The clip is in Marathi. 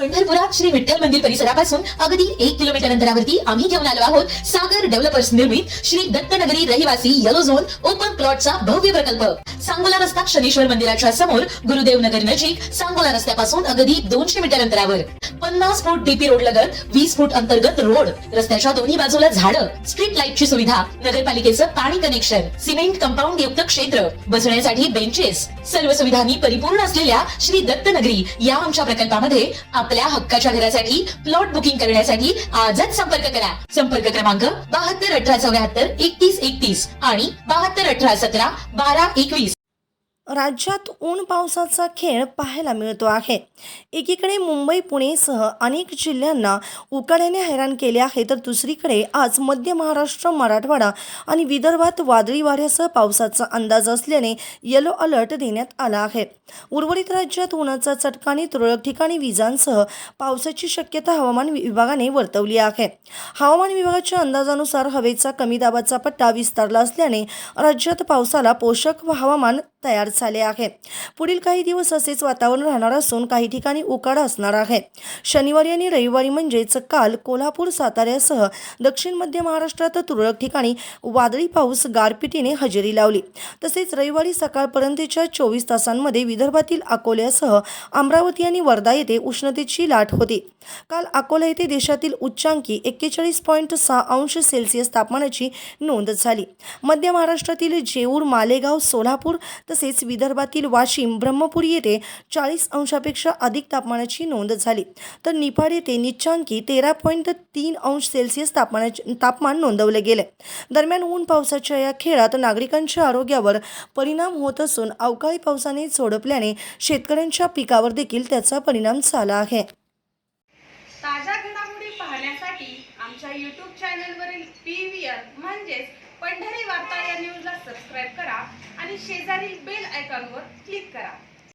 पंढरपुरात श्री विठ्ठल मंदिर परिसरापासून अगदी 1 किलोमीटर अंतरावरती आम्ही घेऊन आलो आहोत सागर डेव्हलपर्स निर्मित श्री दत्तनगरी रहिवासी येलो झोन ओपन प्लॉटचा भव्य प्रकल्प। सांगोला रस्ता शनीश्वर मंदिराच्या समोर गुरुदेव नगर नजीक सांगोला रस्त्यापासून अगदी 200 मीटर अंतरावर 50 फूट डीपी रोड लगत 20 फूट अंतर्गत रोड, रस्त्याच्या दोन्ही बाजूला झाडं, स्ट्रीट लाईटची सुविधा, नगरपालिकेचं पाणी कनेक्शन, सिमेंट कंपाऊंड युक्त क्षेत्र, बसण्यासाठी बेंचेस, सर्व सुविधांनी परिपूर्ण असलेल्या श्री दत्तनगरी या आमच्या प्रकल्पामध्ये आपल्या हक्काच्या घरासाठी प्लॉट बुकिंग करण्यासाठी आजच संपर्क करा। संपर्क क्रमांक 721874 3131 आणि 721817 1221। राज्यात ऊन पावसाचा खेळ पाहायला मिळतो आहे। एकीकडे मुंबई पुणेसह अनेक जिल्ह्यांना उकाड्याने हैराण केले आहे, तर दुसरीकडे आज मध्य महाराष्ट्र, मराठवाडा आणि विदर्भात वादळी वाऱ्यासह पावसाचा अंदाज असल्याने येलो अलर्ट देण्यात आला आहे। उर्वरित राज्यात उन्हाचा चटका आणि तुरळक ठिकाणी विजांसह पावसाची शक्यता हवामान विभागाने वर्तवली आहे। हवामान विभागाच्या अंदाजानुसार हवेचा कमी दाबाचा पट्टा विस्तारला असल्याने राज्यात पावसाला पोषक हवामान तयार झाले आहे। पुढील काही दिवस असेच वातावरण राहणार असून काही ठिकाणी उकाडा असणार आहे। शनिवारी आणि रविवारी म्हणजेच काल कोल्हापूर, साताऱ्यासह दक्षिण मध्य महाराष्ट्रात तुरळक ठिकाणी वादळी पाऊस गारपिटीने हजेरी लावली। तसेच रविवारी सकाळपर्यंतच्या 24 तासांमध्ये विदर्भातील अकोल्यासह अमरावती आणि वर्धा येथे उष्णतेची लाट होती। काल अकोला येथे देशातील उच्चांकी 41.6 अंश सेल्सिअस तापमानाची नोंद झाली। मध्य महाराष्ट्रातील जेऊर, मालेगाव, सोलापूर तसेच विदर्भातील वाशिम, ब्रह्मपुरी येथे 40 अंशापेक्षा अधिक तापमानाची नोंद झाली, तर निफाड येथे निचांकी 13.3 अंश सेल्सिअस तापमान नोंदवले गेले। दरम्यान ऊन पावसाच्या या खेळात नागरिकांच्या आरोग्यावर परिणाम होत असून अवकाळी पावसाने झोडपल्याने शेतकऱ्यांच्या पिकावर देखील त्याचा परिणाम झाला आहे। ताज्या घडामोडी पाहण्यासाठी आमच्या YouTube चॅनलवरील PVR म्हणजेच पंढरी वार्ता या न्यूजला सबस्क्राइब करा आणि शेजारील बेल आयकॉनवर क्लिक करा।